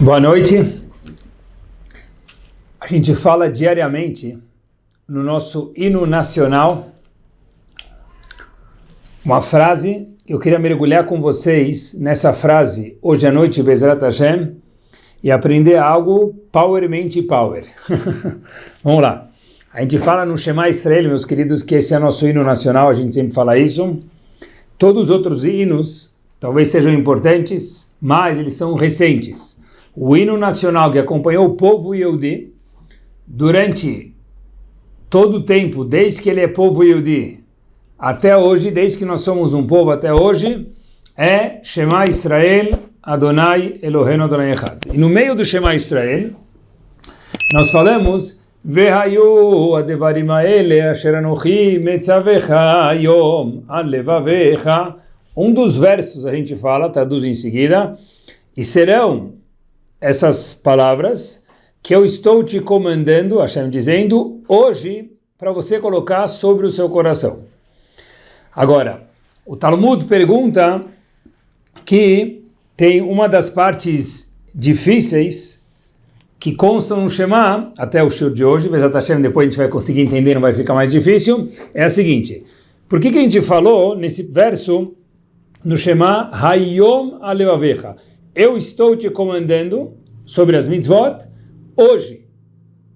Boa noite. A gente fala diariamente no nosso hino nacional uma frase. Eu queria mergulhar com vocês nessa frase hoje à noite, Bezrat Hashem, e aprender algo powermente power. Vamos lá. A gente fala no Shema Israel, meus queridos, que esse é nosso hino nacional, a gente sempre fala isso. Todos os outros hinos talvez sejam importantes, mas eles são recentes. O hino nacional que acompanhou o povo Yehudi durante todo o tempo, desde que ele é povo Yehudi até hoje, desde que nós somos um povo até hoje, é Shema Israel, Adonai Eloheinu Adonai Echad. E no meio do Shema Israel, nós falamos Vehayu adevarim haele asher anochi metzavecha yom al levavecha. Um dos versos a gente fala, traduz em seguida, e serão essas palavras que eu estou te comandando, Hashem dizendo, hoje, para você colocar sobre o seu coração. Agora, o Talmud pergunta que tem uma das partes difíceis que constam no Shema, até o shiur de hoje, Bezrat Hashem, depois a gente vai conseguir entender, não vai ficar mais difícil, é a seguinte: por que a gente falou nesse verso no Shema, Hayom alevavecha, eu estou te comandando sobre as mitzvot hoje?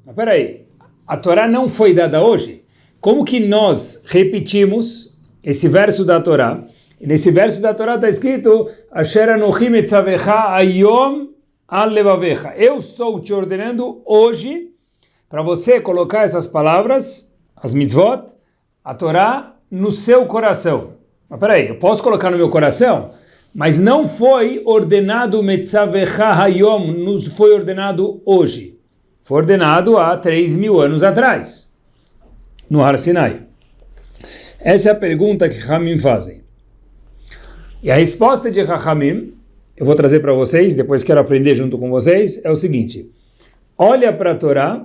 Mas peraí, a Torá não foi dada hoje? Como que nós repetimos esse verso da Torá? E nesse verso da Torá está escrito Asher anochi metzavecha hayom alevavecha, eu estou te ordenando hoje para você colocar essas palavras, as mitzvot, a Torá, no seu coração. Mas peraí, eu posso colocar no meu coração? Mas não foi ordenado metzavecha hayom, nos foi ordenado hoje. Foi ordenado há 3.000 anos atrás, no Har Sinai. Essa é a pergunta que Chachamim fazem. E a resposta de Chachamim, eu vou trazer para vocês, depois quero aprender junto com vocês, é o seguinte: olha para a Torá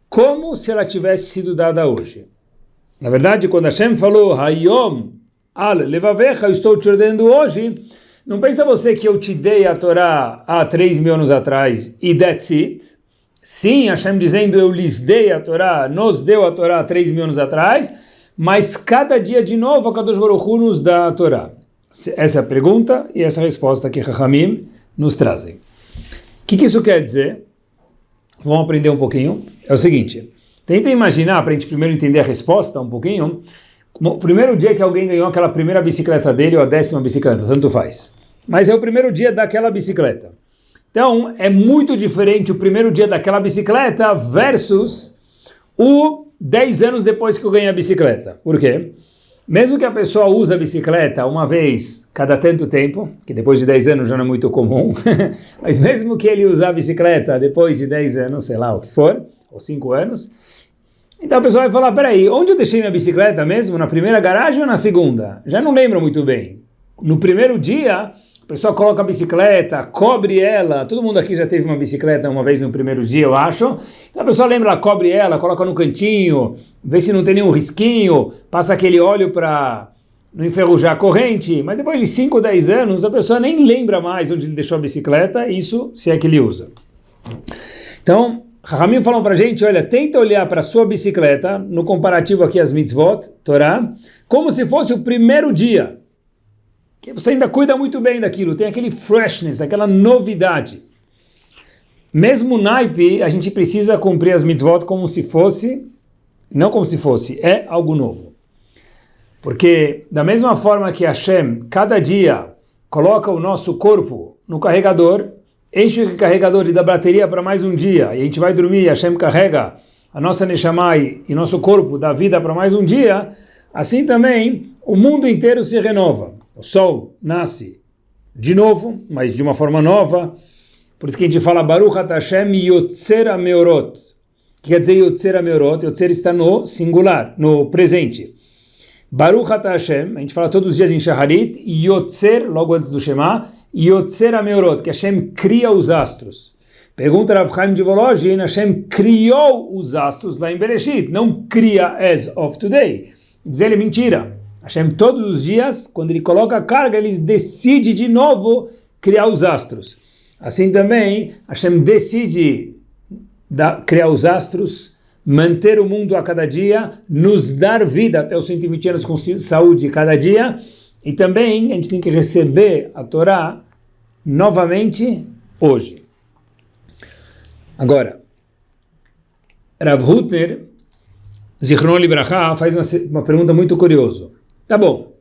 como se ela tivesse sido dada hoje. Na verdade, quando Hashem falou Hayom al levavecha, eu estou te ordenando hoje, não pensa você que eu te dei a Torá há 3.000 anos atrás e that's it. Sim, Hashem dizendo eu lhes dei a Torá, nos deu a Torá há 3.000 anos atrás, mas cada dia de novo a Kadosh Baruch Hu nos dá a Torá. Essa é a pergunta e essa é a resposta que Chachamim nos trazem. O que isso quer dizer? Vamos aprender um pouquinho. É o seguinte, tenta imaginar, para a gente primeiro entender a resposta um pouquinho, o primeiro dia que alguém ganhou aquela primeira bicicleta dele ou a 10ª bicicleta, tanto faz. Mas é o primeiro dia daquela bicicleta. Então, é muito diferente o primeiro dia daquela bicicleta versus o 10 anos depois que eu ganhei a bicicleta. Por quê? Mesmo que a pessoa use a bicicleta uma vez cada tanto tempo, que depois de 10 anos já não é muito comum, mas mesmo que ele usar a bicicleta depois de 10 anos, sei lá o que for, ou 5 anos, então a pessoa vai falar, peraí, onde eu deixei minha bicicleta mesmo? Na primeira garagem ou na segunda? Já não lembro muito bem. No primeiro dia, a pessoa coloca a bicicleta, cobre ela, todo mundo aqui já teve uma bicicleta uma vez no primeiro dia, eu acho. Então a pessoa lembra, ela cobre ela, coloca no cantinho, vê se não tem nenhum risquinho, passa aquele óleo para não enferrujar a corrente, mas depois de 5 ou 10 anos, a pessoa nem lembra mais onde ele deixou a bicicleta, isso se é que ele usa. Então, Chachamim falam pra gente, olha, tenta olhar para a sua bicicleta, no comparativo aqui às mitzvot, Torá, como se fosse o primeiro dia. Que você ainda cuida muito bem daquilo, tem aquele freshness, aquela novidade. Mesmo naipe, a gente precisa cumprir as mitzvot como se fosse, não como se fosse, é algo novo. Porque da mesma forma que Hashem, cada dia, coloca o nosso corpo no carregador, enche o carregador e dá bateria para mais um dia, e a gente vai dormir, Hashem carrega a nossa Neshama e nosso corpo dá vida para mais um dia, assim também o mundo inteiro se renova. O sol nasce de novo, mas de uma forma nova. Por isso que a gente fala Baruch Ata Hashem Yotzer HaMeorot. O que quer dizer Yotzer HaMeorot? Yotzer está no singular, no presente. Baruch Ata Hashem, a gente fala todos os dias em Shaharit, Yotzer, logo antes do Shema, Yotzer HaMeorot, que Hashem cria os astros. Pergunta Rav Chaim de Volozhin, Hashem criou os astros lá em Bereshit, não cria as of today. Diz ele, mentira. Hashem todos os dias, quando ele coloca a carga, ele decide de novo criar os astros. assim também Hashem decide criar os astros, manter o mundo a cada dia, nos dar vida até os 120 anos com saúde cada dia, e também a gente tem que receber a Torá novamente hoje. Agora, Rav Hutner, Zichron Libraha, faz uma pergunta muito curiosa. Tá bom,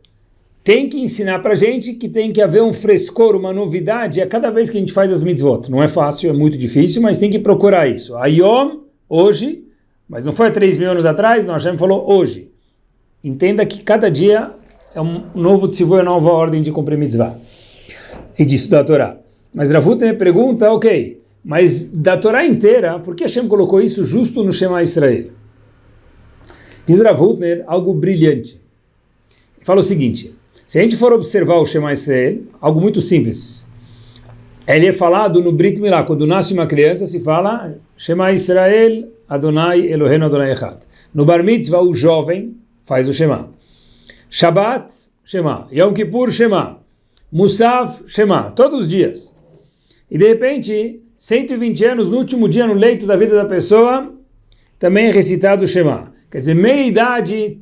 tem que ensinar para a gente que tem que haver um frescor, uma novidade a cada vez que a gente faz as mitzvot. Não é fácil, é muito difícil, mas tem que procurar isso. Ayom, hoje, mas não foi há 3.000 anos atrás, não, Hashem falou hoje. Entenda que cada dia é um novo tzivui, uma nova ordem de cumprir mitzvah e de estudar a Torá. Mas Rav Hutner pergunta, ok, mas da Torá inteira, por que Hashem colocou isso justo no Shema Israel? Diz Rav Hutner algo brilhante. Ele fala o seguinte, se a gente for observar o Shema Israel, algo muito simples, ele é falado no Brit Milá, quando nasce uma criança se fala Shema Israel, Adonai Eloheinu Adonai Echad. No Bar Mitzvah, o jovem faz o Shema. Shabbat, Shema. Yom Kippur, Shema. Musaf, Shema. Todos os dias. E de repente, 120 anos, no último dia, no leito da vida da pessoa, também é recitado o Shema. Quer dizer, meia idade,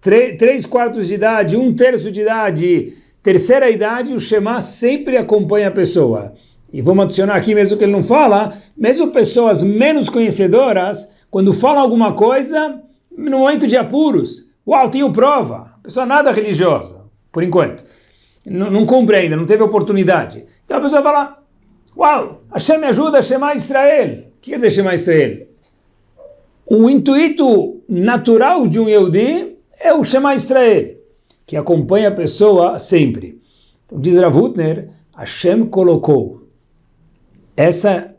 3/4 de idade, 1/3 de idade, terceira idade, o Shema sempre acompanha a pessoa. E vamos adicionar aqui, mesmo que ele não fala, mesmo pessoas menos conhecedoras, quando falam alguma coisa, no momento de apuros, uau, tenho prova, a pessoa nada religiosa, por enquanto, não compreende, não teve oportunidade. Então a pessoa fala, uau, Hashem me ajuda a Shema Israel. O que quer dizer Shema Israel? O intuito natural de um Yehudi é o Shema Israel, que acompanha a pessoa sempre. Então diz Rav Hutner, Hashem colocou essa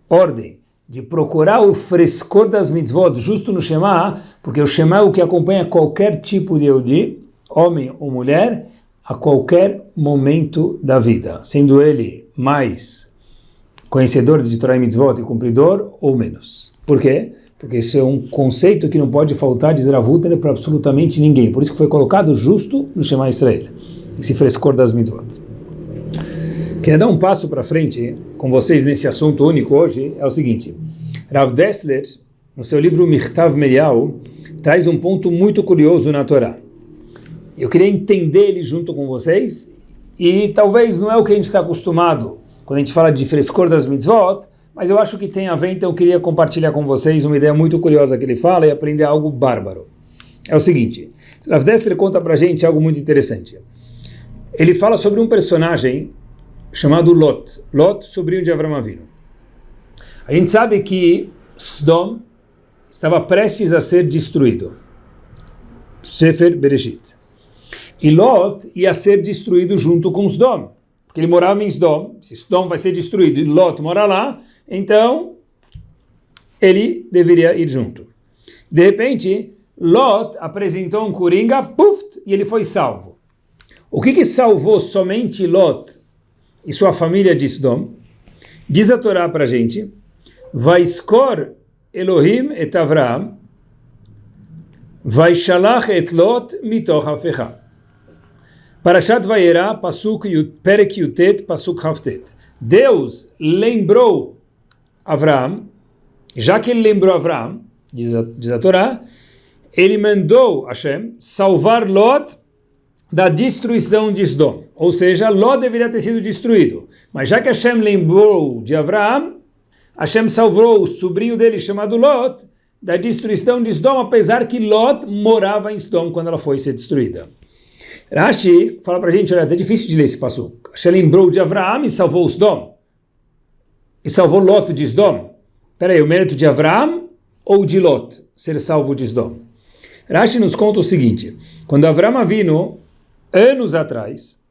ordem de procurar o frescor das mitzvot justo no Shema, porque o Shema é o que acompanha qualquer tipo de Yehudi, homem ou mulher, a qualquer momento da vida, sendo ele mais conhecedor de Torah e mitzvot e cumpridor ou menos. Por quê? Porque isso é um conceito que não pode faltar, diz Rav Hutner, para absolutamente ninguém. Por isso que foi colocado justo no Shema Israel, esse frescor das mitzvot. Queria dar um passo para frente com vocês nesse assunto único hoje, é o seguinte. Rav Dessler, no seu livro Michtav Merial, traz um ponto muito curioso na Torá. Eu queria entender ele junto com vocês, e talvez não é o que a gente está acostumado quando a gente fala de frescor das mitzvot, mas eu acho que tem a ver, então eu queria compartilhar com vocês uma ideia muito curiosa que ele fala e aprender algo bárbaro. É o seguinte, Rav Dessler conta pra gente algo muito interessante. Ele fala sobre um personagem chamado Lot. Lot, sobrinho de Avram Avinu. A gente sabe que Sodom estava prestes a ser destruído. Sefer Bereshit. E Lot ia ser destruído junto com Sodom, porque ele morava em Sodom. Se Sodom vai ser destruído e Lot mora lá, então ele deveria ir junto. De repente, Lot apresentou um coringa, e ele foi salvo. O que salvou somente Lot e sua família de Sodom? Diz a Torá para a gente, Vaiskor Elohim et Avraham, Vaishalach et Lot mitoch hafecha. Parashat Vayera, Perek Yutet, Pasuk Haftet. Deus lembrou Avraham, já que ele lembrou Avraham, diz a Torá, ele mandou Hashem salvar Lot da destruição de Sodom. Ou seja, Lot deveria ter sido destruído. Mas já que Hashem lembrou de Avraham, Hashem salvou o sobrinho dele chamado Lot da destruição de Sodom, apesar que Lot morava em Sodom quando ela foi ser destruída. Rashi fala pra gente, olha, é difícil de ler esse passuco. Hashem lembrou de Avraham e salvou Sodom. E salvou Lot de Sodom. Peraí, o mérito de Avraham ou de Lot ser salvo de Sodom? Rashi nos conta o seguinte, quando Avram Avinu, anos atrás,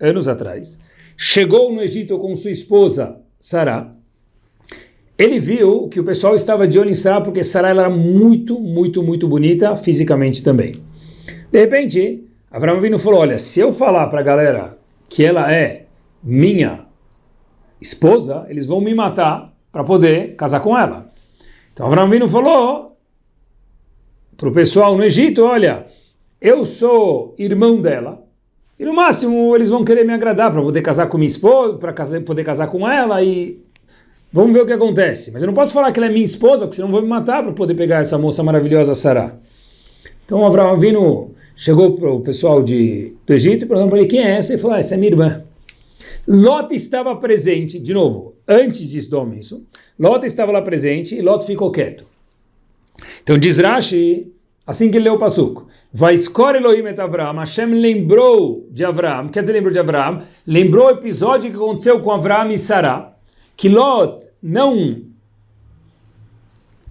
chegou no Egito com sua esposa, Sará, ele viu que o pessoal estava de olho em Sará, porque Sará era muito, muito, muito bonita, fisicamente também. De repente, Avram Avinu falou, olha, se eu falar para a galera que ela é minha esposa, eles vão me matar para poder casar com ela. Então Avram Avinu falou para o pessoal no Egito, olha, eu sou irmão dela, e no máximo eles vão querer me agradar para poder casar com minha esposa, para poder casar com ela, e vamos ver o que acontece. Mas eu não posso falar que ela é minha esposa, porque senão vão me matar para poder pegar essa moça maravilhosa, Sará. Então Avraham Avinu chegou para o pessoal do Egito e perguntou para ele, quem é essa? Ele falou, essa é minha irmã. Lot estava presente, de novo, antes de Sodom isso, Lot estava lá presente e Lot ficou quieto. Então diz Rashi, assim que ele leu o passuco, Vaiskor Elohim et Avraham, Hashem lembrou de Avraham, quer dizer, lembrou de Avraham, lembrou o episódio que aconteceu com Avraham e Sará, que Lot não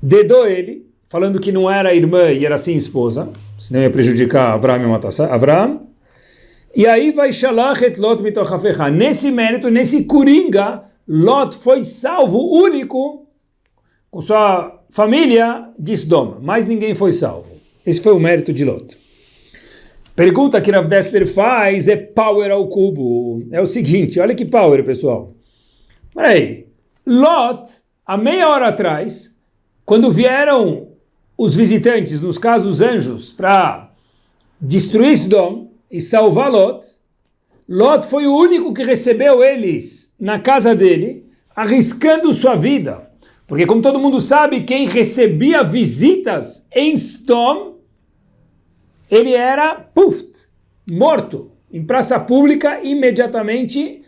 dedou ele, falando que não era irmã e era sim esposa, senão ia prejudicar Avraham e matar Avraham. E aí vai Shalach et Lot mitochafecha. Nesse mérito, nesse coringa, Lot foi salvo, único, com sua família de Sodom. Mas ninguém foi salvo. Esse foi o mérito de Lot. Pergunta que Rav Dessler faz é power ao cubo. É o seguinte, olha que power, pessoal. Peraí, Lot, há meia hora atrás, quando vieram os visitantes, nos casos os anjos, para destruir Sodom e salvar Lot, Lot foi o único que recebeu eles na casa dele, arriscando sua vida. Porque como todo mundo sabe, quem recebia visitas em Sodom, ele era morto, em praça pública, imediatamente,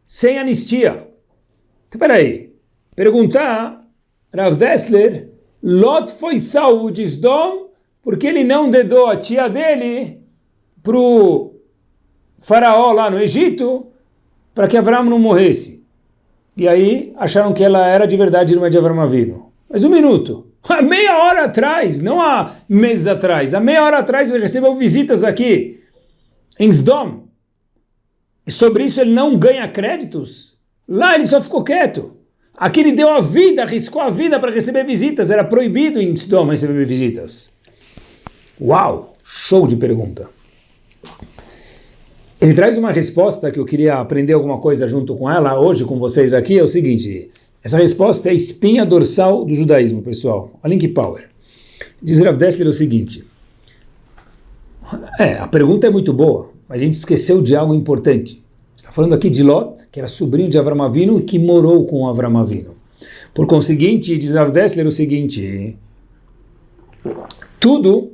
sem anistia. Então, peraí, perguntar, Rav Dessler, Lot foi salvo de Sodom porque ele não dedou a tia dele para o faraó lá no Egito, para que Avraham não morresse. E aí acharam que ela era de verdade irmã de Avraham Avinu. Mas um minuto, há meia hora atrás, não há meses atrás, há meia hora atrás ele recebeu visitas aqui em Sodom. E sobre isso ele não ganha créditos? Lá ele só ficou quieto. Aqui ele deu a vida, arriscou a vida para receber visitas. Era proibido em Sodom receber visitas. Uau, show de pergunta. Ele traz uma resposta que eu queria aprender alguma coisa junto com ela hoje, com vocês aqui, é o seguinte. Essa resposta é a espinha dorsal do judaísmo, pessoal. Olha que power. Diz Rav Dessler o seguinte. A pergunta é muito boa, mas a gente esqueceu de algo importante. Está falando aqui de Lot, que era sobrinho de Avraham Avinu e que morou com Avraham Avinu. Por conseguinte, diz Rav Dessler o seguinte, tudo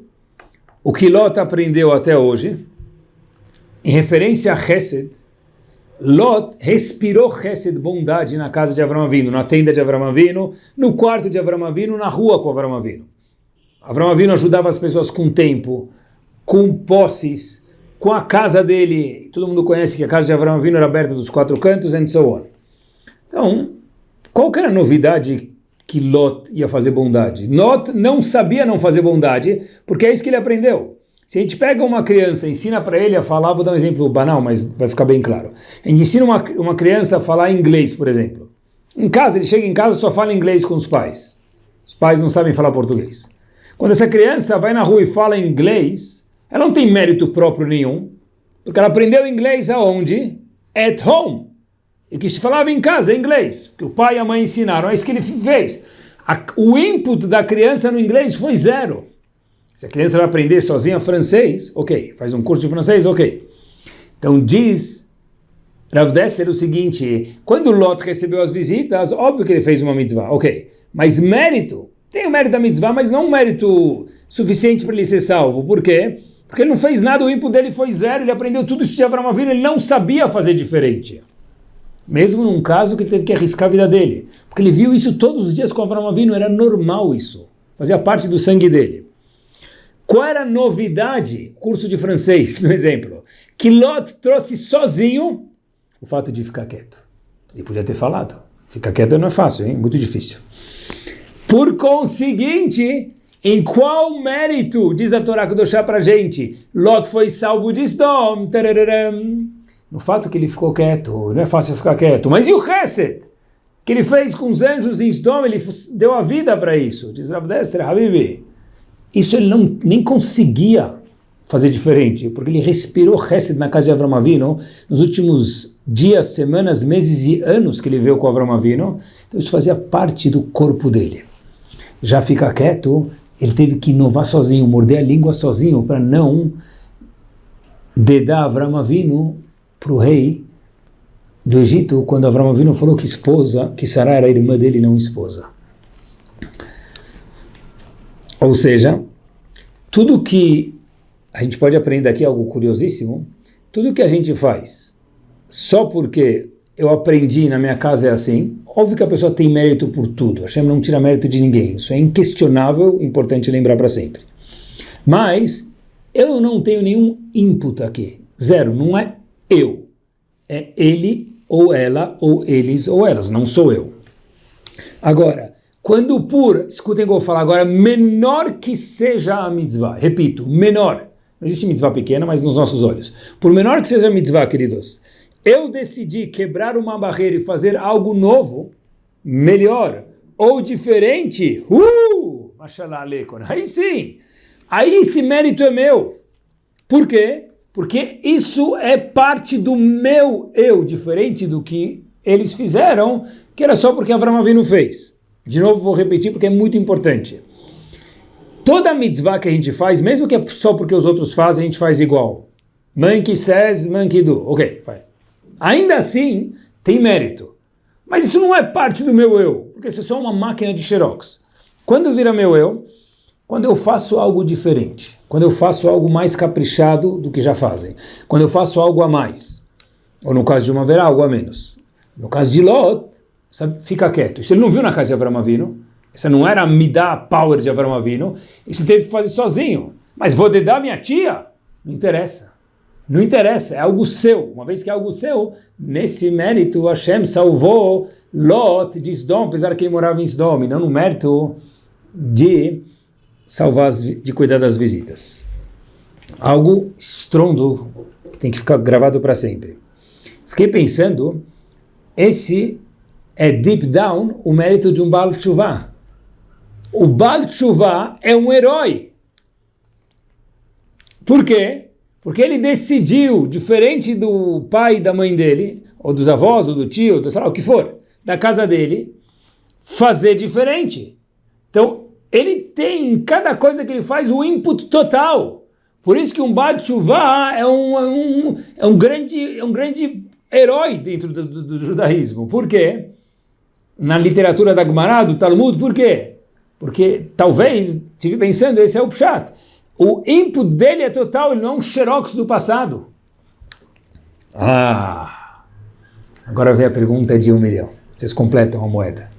o que Lot aprendeu até hoje, em referência a Chesed, Lot respirou Chesed, bondade, na casa de Avraham Avinu, na tenda de Avraham Avinu, no quarto de Avraham Avinu, na rua com Avraham Avinu. Avraham Avinu ajudava as pessoas com tempo, com posses, com a casa dele. Todo mundo conhece que a casa de Avraham Avinu era aberta dos quatro cantos, and so on. Então, qual que era a novidade que Lot ia fazer bondade? Lot não sabia não fazer bondade, porque é isso que ele aprendeu. Se a gente pega uma criança e ensina para ele a falar, vou dar um exemplo banal, mas vai ficar bem claro. A gente ensina uma criança a falar inglês, por exemplo. Em casa, ele chega em casa e só fala inglês com os pais. Os pais não sabem falar português. Quando essa criança vai na rua e fala inglês, ela não tem mérito próprio nenhum, porque ela aprendeu inglês aonde? At home. E que se falava em casa, inglês, porque o pai e a mãe ensinaram, é isso que ele fez. O input da criança no inglês foi zero. Se a criança vai aprender sozinha francês, ok. Faz um curso de francês, ok. Então diz Rav Dessler o seguinte, quando Lot recebeu as visitas, óbvio que ele fez uma mitzvah, ok. Mas mérito, tem o mérito da mitzvah, mas não um mérito suficiente para ele ser salvo. Por quê? Porque ele não fez nada, o input dele foi zero, ele aprendeu tudo isso de Avraham Avinu, ele não sabia fazer diferente. Mesmo num caso que ele teve que arriscar a vida dele. Porque ele viu isso todos os dias com Avraham Avinu, era normal isso. Fazia parte do sangue dele. Qual era a novidade, curso de francês, no exemplo, que Lot trouxe sozinho? O fato de ficar quieto. Ele podia ter falado. Ficar quieto não é fácil, hein? Muito difícil. Por conseguinte, em qual mérito, diz a Torá Kedoshá pra gente, Lot foi salvo de Sodom? No fato que ele ficou quieto, não é fácil ficar quieto. Mas e o Chesed? Que ele fez com os anjos em Sodom, ele deu a vida para isso. Diz Rav Dessler, Habibi. Isso ele nem conseguia fazer diferente, porque ele respirou Chesed na casa de Avraham Avinu nos últimos dias, semanas, meses e anos que ele veio com Avraham Avinu. Então isso fazia parte do corpo dele. Já ficar quieto, ele teve que inovar sozinho, morder a língua sozinho, para não dedar Avraham Avinu para o rei do Egito, quando Avraham Avinu falou que Sará era irmã dele e não esposa. Ou seja, tudo que a gente pode aprender aqui, algo curiosíssimo, tudo que a gente faz só porque eu aprendi na minha casa é assim, óbvio que a pessoa tem mérito por tudo, Hashem não tira mérito de ninguém, isso é inquestionável, importante lembrar para sempre. Mas eu não tenho nenhum input aqui, zero, não é eu, é ele ou ela, ou eles ou elas, não sou eu. Agora, quando escutem o que eu vou falar agora, menor que seja a mitzvah, repito, menor, não existe mitzvah pequena, mas nos nossos olhos, por menor que seja a mitzvah, queridos, eu decidi quebrar uma barreira e fazer algo novo, melhor ou diferente, mashallah aleikum, aí sim, aí esse mérito é meu. Por quê? Porque isso é parte do meu eu, diferente do que eles fizeram, que era só porque Avraham Avinu fez. De novo vou repetir porque é muito importante. Toda mitzvah que a gente faz, mesmo que é só porque os outros fazem, a gente faz igual. Monkey says, monkey do. Ok, vai. Ainda assim, tem mérito. Mas isso não é parte do meu eu, porque isso é só uma máquina de xerox. Quando vira meu eu? Quando eu faço algo diferente. Quando eu faço algo mais caprichado do que já fazem. Quando eu faço algo a mais. Ou no caso de uma verá, algo a menos. No caso de Lot, sabe, fica quieto. Isso ele não viu na casa de Avraham Avinu. Essa não era a Midah Power de Avraham Avinu. Isso ele teve que fazer sozinho. Mas vou dedar minha tia? Não interessa. Não interessa, é algo seu. Uma vez que é algo seu, nesse mérito Hashem salvou Lot de Sdom, apesar que ele morava em Sdom, e não no mérito de salvar, de cuidar das visitas. Algo estrondo que tem que ficar gravado para sempre. Fiquei pensando, esse é deep down o mérito de um Baal Teshuvah. O Baal Teshuvah é um herói. Por quê? Porque ele decidiu, diferente do pai e da mãe dele, ou dos avós, ou do tio, sei lá, o que for, da casa dele, fazer diferente. Então, ele tem em cada coisa que ele faz o input total. Por isso que um Baal Teshuvah é um grande herói dentro do judaísmo. Por quê? Na literatura da Gemara, do Talmud, por quê? Porque talvez, estive pensando, esse é o pshat. O input dele é total, ele não é um xerox do passado. Agora vem a pergunta de 1 milhão. Vocês completam a moeda.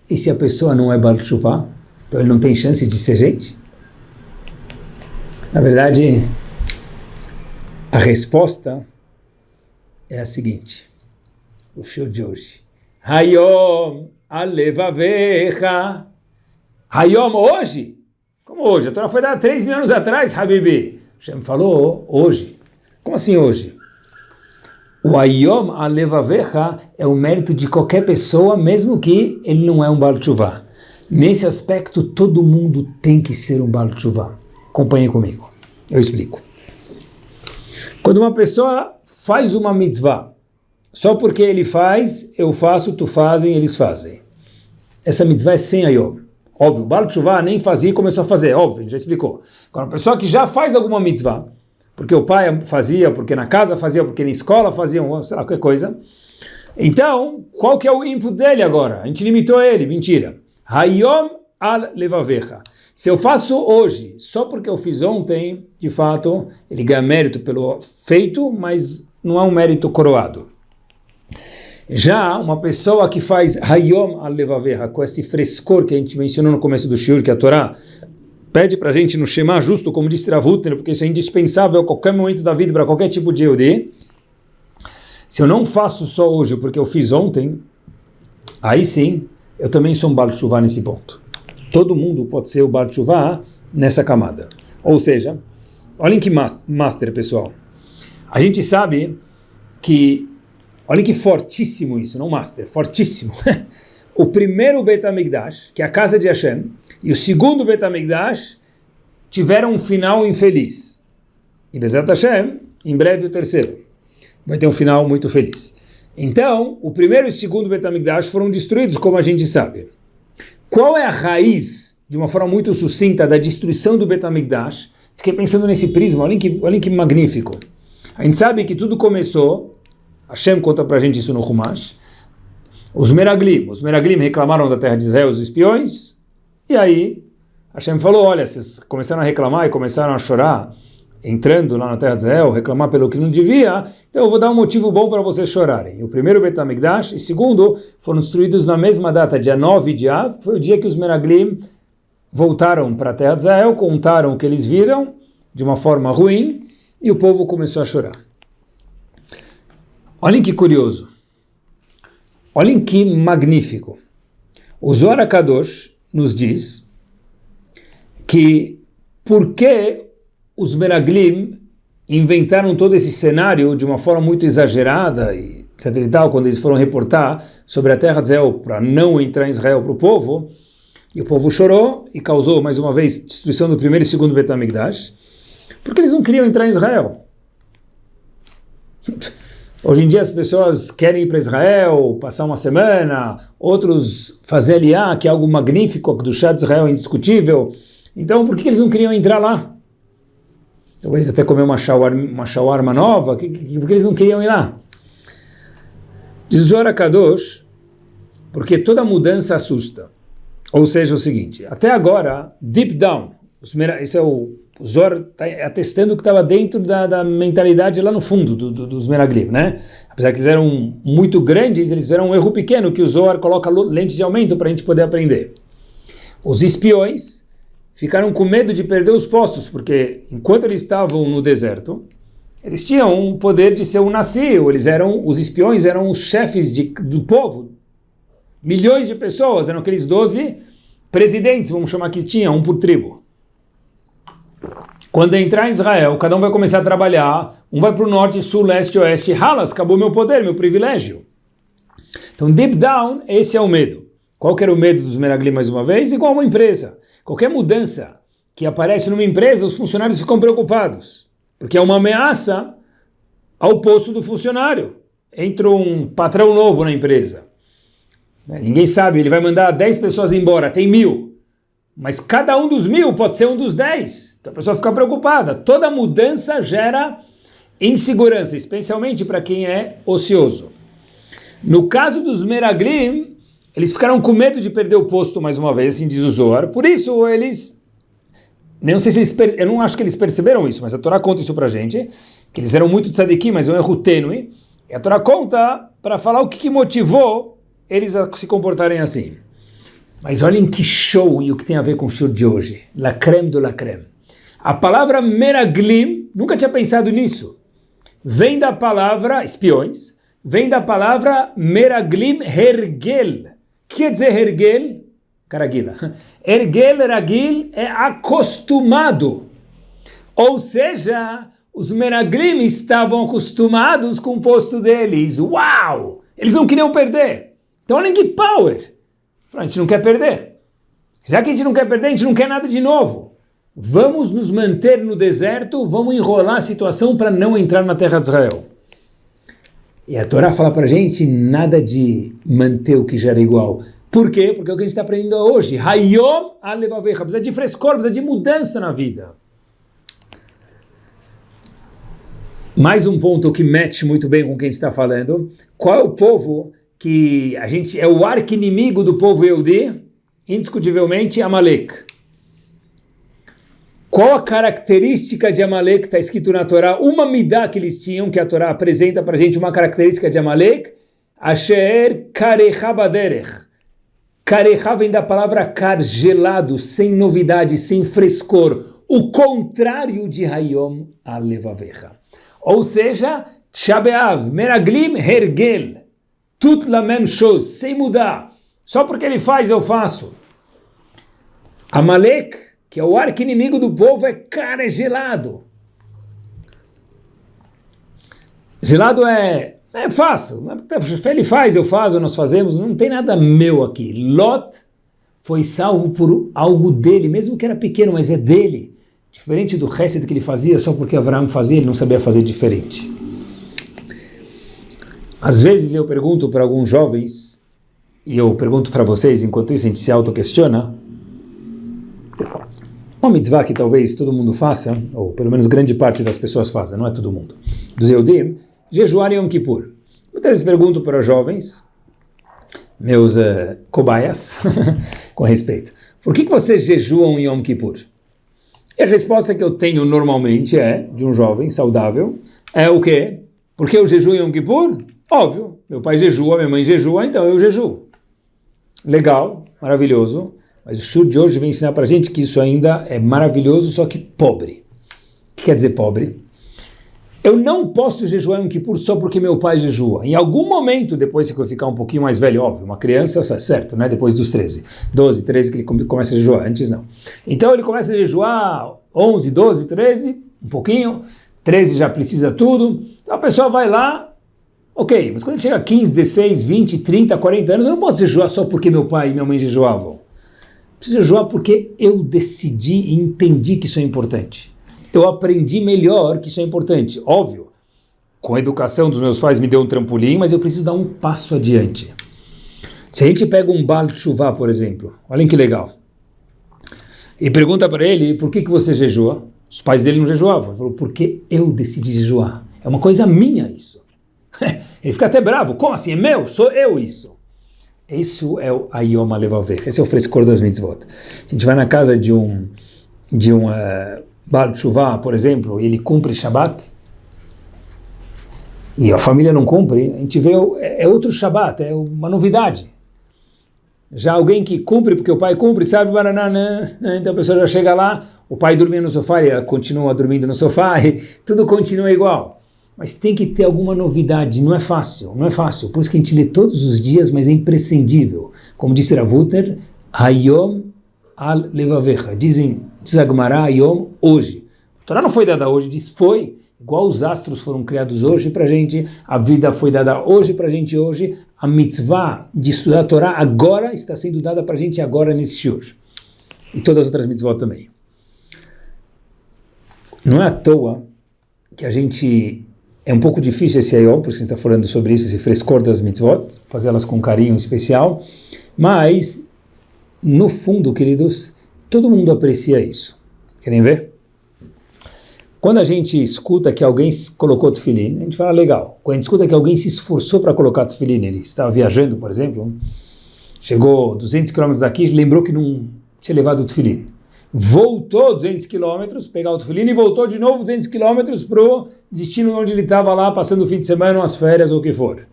E se a pessoa não é Baal Teshuvah, então ele não tem chance de ser gente? Na verdade, a resposta é a seguinte. O show de hoje. Hayom alevavecha. Hayom, hoje? Como hoje? A Torá foi dada 3.000 anos atrás, Habibi. Hashem falou hoje. Como assim hoje? O Hayom alevavecha é o mérito de qualquer pessoa, mesmo que ele não é um Baal Teshuvah. Nesse aspecto, todo mundo tem que ser um Baal Teshuvah. Acompanhe comigo. Eu explico. Quando uma pessoa faz uma mitzvah, só porque ele faz, eu faço, tu fazem, eles fazem. Essa mitzvah é sem Hayom. Óbvio, o Baal Teshuvah nem fazia e começou a fazer, óbvio, já explicou. Agora, uma pessoa que já faz alguma mitzvah, porque o pai fazia, porque na casa fazia, porque na escola fazia, sei lá, qualquer coisa. Então, qual que é o input dele agora? A gente limitou ele, mentira. Hayom al levavecha. Se eu faço hoje, só porque eu fiz ontem, de fato, ele ganha mérito pelo feito, mas não é um mérito coroado. Já uma pessoa que faz Hayom al-Levavecha, com esse frescor que a gente mencionou no começo do shiur, que a Torá pede para a gente no Shema justo, como disse Rav Hutner, porque isso é indispensável a qualquer momento da vida, para qualquer tipo de Yehudi. Se eu não faço só hoje porque eu fiz ontem, aí sim, eu também sou um Baal Teshuvah nesse ponto. Todo mundo pode ser o Baal Teshuvah nessa camada. Ou seja, olhem que master, pessoal. A gente sabe que olha que fortíssimo isso, não master, fortíssimo. O primeiro Beit HaMikdash, que é a casa de Hashem, e o segundo Beit HaMikdash tiveram um final infeliz. E Bezat Hashem, em breve o terceiro, vai ter um final muito feliz. Então, o primeiro e o segundo Beit HaMikdash foram destruídos, como a gente sabe. Qual é a raiz, de uma forma muito sucinta, da destruição do Beit HaMikdash? Fiquei pensando nesse prisma, olhem que magnífico. A gente sabe que tudo começou Hashem conta para a gente isso no Humash. Os Meraglim reclamaram da terra de Israel, os espiões, e aí Hashem falou, olha, vocês começaram a reclamar e começaram a chorar, entrando lá na terra de Israel, reclamar pelo que não devia, então eu vou dar um motivo bom para vocês chorarem. O primeiro Beit HaMikdash, e segundo, foram destruídos na mesma data, dia 9 de Av, que foi o dia que os Meraglim voltaram para a terra de Israel, contaram o que eles viram de uma forma ruim, e o povo começou a chorar. Olhem que curioso. Olhem que magnífico. O Zohar HaKadosh nos diz que por que os Meraglim inventaram todo esse cenário de uma forma muito exagerada, e etc. e tal, quando eles foram reportar sobre a terra de Israel para não entrar em Israel para o povo, e o povo chorou e causou mais uma vez destruição do primeiro e segundo Beit HaMikdash, porque eles não queriam entrar em Israel. Hoje em dia as pessoas querem ir para Israel, passar uma semana, outros fazer aliá, que é algo magnífico, do chá de Israel é indiscutível. Então por que eles não queriam entrar lá? Talvez até comer uma shawarma nova, por que eles não queriam ir lá? Diz o Zohar HaKadosh, porque toda mudança assusta. Ou seja, o seguinte, até agora, deep down, esse é o Zohar está atestando que estava dentro da mentalidade lá no fundo dos Meraglim, né? Apesar que eles eram muito grandes, eles fizeram um erro pequeno que o Zohar coloca lente de aumento para a gente poder aprender. Os espiões ficaram com medo de perder os postos, porque enquanto eles estavam no deserto, eles tinham o poder de ser um nasceu, os espiões eram os chefes do povo, milhões de pessoas, eram aqueles 12 presidentes, vamos chamar que tinha, um por tribo. Quando entrar em Israel, cada um vai começar a trabalhar, um vai para o norte, sul, leste, oeste, halas, acabou meu poder, meu privilégio. Então, deep down, esse é o medo. Qual que era o medo dos Meraglim mais uma vez? Igual uma empresa. Qualquer mudança que aparece numa empresa, os funcionários ficam preocupados, porque é uma ameaça ao posto do funcionário. Entra um patrão novo na empresa. Ninguém sabe, ele vai mandar 10 pessoas embora, tem 1.000. Mas cada um dos 1.000 pode ser um dos 10. Então a pessoa fica preocupada. Toda mudança gera insegurança, especialmente para quem é ocioso. No caso dos Meraglim, eles ficaram com medo de perder o posto mais uma vez, assim diz o Zohar. Por isso eles... Não sei se eu não acho que eles perceberam isso, mas a Torá conta isso para a gente, que eles eram muito tzadikim, mas é um erro tênue. E a Torá conta para falar o que motivou eles a se comportarem assim. Mas olhem que show e o que tem a ver com o show de hoje. La crème de la crème. A palavra Meraglim, nunca tinha pensado nisso. Vem da palavra, espiões, vem da palavra Meraglim Hergel. O que quer dizer Hergel? Caragila. Hergel, Ragil, é acostumado. Ou seja, os Meraglim estavam acostumados com o posto deles. Uau! Eles não queriam perder. Então olhem que power. A gente não quer perder. Já que a gente não quer perder, a gente não quer nada de novo. Vamos nos manter no deserto, vamos enrolar a situação para não entrar na terra de Israel. E a Torá fala para a gente nada de manter o que já era igual. Por quê? Porque é o que a gente está aprendendo hoje. Hayom alevavecha. Precisa de frescor, precisa de mudança na vida. Mais um ponto que match muito bem com o que a gente está falando. Qual é o povo que a gente é o arqui-inimigo do povo Yehudi? Indiscutivelmente, Amalek. Qual a característica de Amalek que está escrito na Torá? Uma midá que eles tinham, que a Torá apresenta para a gente, uma característica de Amalek. Asher karecha baderech. Karecha vem da palavra kar, gelado, sem novidade, sem frescor. O contrário de Hayom alevavecha. Ou seja, Tisha B'Av, Meraglim hergel. Tut la même chose, sem mudar. Só porque ele faz, eu faço. Amalek, que é o arqui-inimigo do povo, é gelado. Gelado é fácil. Ele faz, eu faço, nós fazemos. Não tem nada meu aqui. Lot foi salvo por algo dele, mesmo que era pequeno, mas é dele. Diferente do Hesed que ele fazia, só porque Avraham fazia, ele não sabia fazer diferente. Às vezes eu pergunto para alguns jovens, e eu pergunto para vocês, enquanto isso a gente se auto-questiona, uma mitzvah que talvez todo mundo faça, ou pelo menos grande parte das pessoas faça, não é todo mundo, dos Yehudim, jejuar em Yom Kippur. Muitas vezes pergunto para jovens, meus cobaias, com respeito, por que vocês jejuam em Yom Kippur? E a resposta que eu tenho normalmente de um jovem saudável, é o quê? Por que eu jejuo em Yom Kippur? Óbvio, meu pai jejua, minha mãe jejua, então eu jejuo. Legal, maravilhoso, mas o Shur de hoje vem ensinar para a gente que isso ainda é maravilhoso, só que pobre. O que quer dizer pobre? Eu não posso jejuar em Yom Kippur só porque meu pai jejua. Em algum momento, depois que eu ficar um pouquinho mais velho, óbvio, uma criança, certo, né? Depois dos 13, 12, 13 que ele começa a jejuar, antes não. Então ele começa a jejuar 11, 12, 13, um pouquinho, 13 já precisa tudo. Então a pessoa vai lá, ok, mas quando ele chega a 15, 16, 20, 30, 40 anos, eu não posso jejuar só porque meu pai e minha mãe jejuavam. Eu preciso jejuar porque eu decidi e entendi que isso é importante. Eu aprendi melhor que isso é importante. Óbvio, com a educação dos meus pais me deu um trampolim, mas eu preciso dar um passo adiante. Se a gente pega um Baal Teshuvah, por exemplo, olhem que legal, e pergunta para ele, por que você jejua? Os pais dele não jejuavam. Ele falou, porque eu decidi jejuar. É uma coisa minha isso. Ele fica até bravo. Como assim? É meu? Sou eu isso. Isso é o Ayom HaLevaveh. Esse é o frescor das mitzvot. Se a gente vai na casa de um Baal Teshuvah, por exemplo, ele cumpre Shabbat, e a família não cumpre, a gente vê, é outro Shabbat, é uma novidade. Já alguém que cumpre, porque o pai cumpre, sabe, então a pessoa já chega lá, o pai dormia no sofá, e ela continua dormindo no sofá, e tudo continua igual. Mas tem que ter alguma novidade, não é fácil, por isso que a gente lê todos os dias, mas é imprescindível. Como disse Rav Hutner, Hayom HaLevaveh, diz a Gemara, Hayom, hoje. A Torá não foi dada hoje, diz foi, igual os astros foram criados hoje para a gente, a vida foi dada hoje para a gente hoje, a mitzvah de estudar a Torá agora está sendo dada para a gente agora nesse shiur. E todas as outras mitzvot também. Não é à toa que a gente... É um pouco difícil esse Ayom, por isso que a gente está falando sobre isso, esse frescor das mitzvot, fazê-las com carinho especial, mas, no fundo, queridos, todo mundo aprecia isso. Querem ver? Quando a gente escuta que alguém colocou tefilim, a gente fala legal. Quando a gente escuta que alguém se esforçou para colocar tefilim, ele estava viajando, por exemplo, chegou 200 km daqui, lembrou que não tinha levado o tefilim. Voltou 200 km, pegar o tefilim e voltou de novo 200 km para o destino onde ele estava lá, passando o fim de semana, umas férias ou o que for.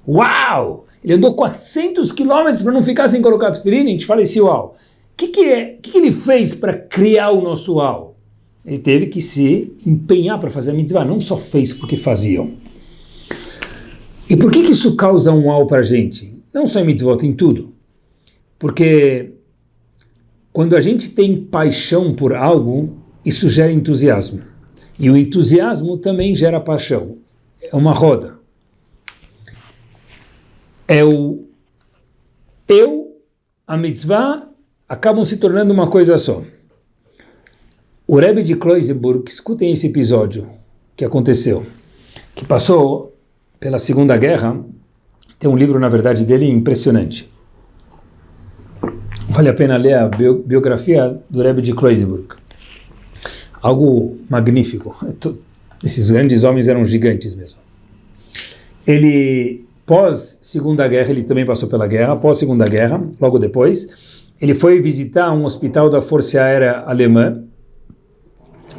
Uau! Ele andou 400 km para não ficar sem colocar tefilim, a gente fala esse uau. O que ele fez para criar o nosso uau? Ele teve que se empenhar para fazer a mitzvah, não só fez porque faziam. E por que isso causa um uau para a gente? Não só em mitzvot, em tudo. Porque quando a gente tem paixão por algo, isso gera entusiasmo. E o entusiasmo também gera paixão. É uma roda. A mitzvah acabam se tornando uma coisa só. O Rebbe de Kloisenburg, escutem esse episódio que aconteceu, que passou pela Segunda Guerra. Tem um livro, na verdade, dele impressionante. Vale a pena ler a biografia do Rebbe de Kloisenburg. Algo magnífico. Esses grandes homens eram gigantes mesmo. Ele, pós-Segunda Guerra, ele também passou pela guerra, pós-Segunda Guerra, logo depois, ele foi visitar um hospital da Força Aérea Alemã.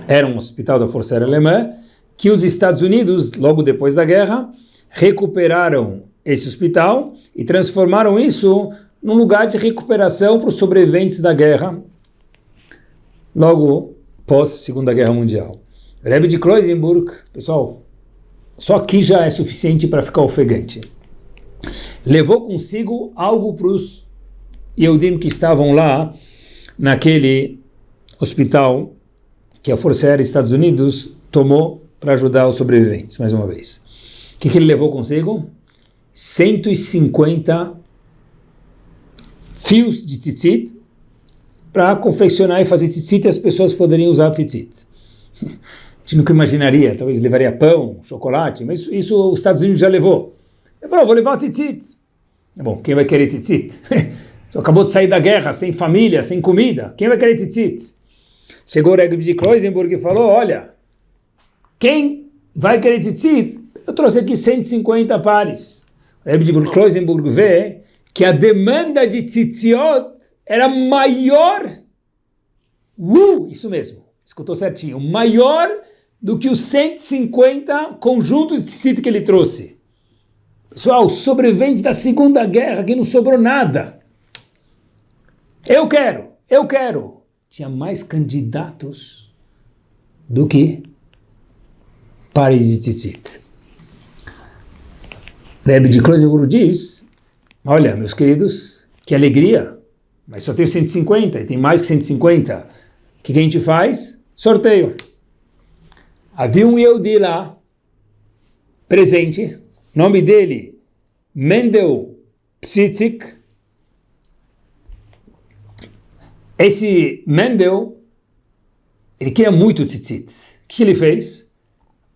Era um hospital da Força Aérea Alemã, que os Estados Unidos, logo depois da guerra, recuperaram esse hospital e transformaram isso num lugar de recuperação para os sobreviventes da guerra, logo pós-Segunda Guerra Mundial. Rebbe de Kloisenburg, pessoal, só aqui já é suficiente para ficar ofegante. Levou consigo algo para os Yehudim que estavam lá, naquele hospital que a Força Aérea dos Estados Unidos tomou para ajudar os sobreviventes, mais uma vez. O que ele levou consigo? 150 fios de tzitzit para confeccionar e fazer tzitzit, e as pessoas poderiam usar tzitzit. A gente nunca imaginaria, talvez levaria pão, chocolate, mas isso os Estados Unidos já levou. Ele falou, vou levar tzitzit. Bom, quem vai querer tzitzit? Você acabou de sair da guerra, sem família, sem comida, quem vai querer tzitzit? Chegou o Rebbe de Kloisenburg e falou, olha, quem vai querer tzitzit, eu trouxe aqui 150 pares. O Rebbe de Kloisenburg vê que a demanda de tzitziot era maior, isso mesmo, escutou certinho, maior do que os 150 conjuntos de tzitzit que ele trouxe. Pessoal, sobreviventes da Segunda Guerra, que não sobrou nada. Eu quero. Tinha mais candidatos do que pares de tzitzit. Rebbe de Kloisenburg diz, olha, meus queridos, que alegria, mas só tenho 150 e tem mais que 150. O que a gente faz? Sorteio. Havia um Yehudi lá, presente, nome dele, Mendel Psitzik. Esse Mendel, ele queria muito tzitzit. O que ele fez?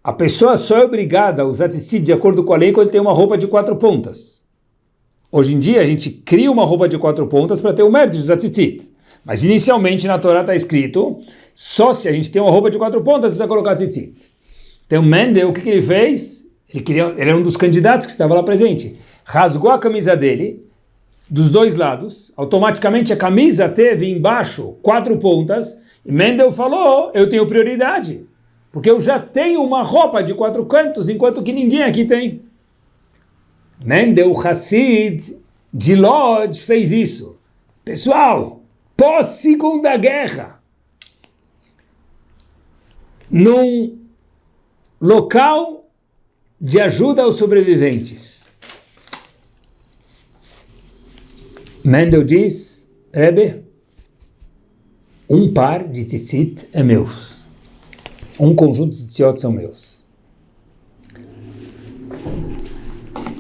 A pessoa só é obrigada a usar tzitzit de acordo com a lei quando tem uma roupa de 4 pontas. Hoje em dia a gente cria uma roupa de 4 pontas para ter o mérito de usar tzitzit. Mas inicialmente na Torá está escrito, só se a gente tem uma roupa de 4 pontas você vai colocar tzitzit. Então Mendel, o que ele fez? Ele era um dos candidatos que estava lá presente. Rasgou a camisa dele, dos dois lados, automaticamente a camisa teve embaixo 4 pontas, e Mendel falou, eu tenho prioridade, porque eu já tenho uma roupa de 4 cantos, enquanto que ninguém aqui tem. Mendel Hassid de Lodz fez isso. Pessoal, pós-Segunda Guerra, num local de ajuda aos sobreviventes, Mendel diz, Rebbe, um par de tzitzit é meus. Um conjunto de tzitziot são meus.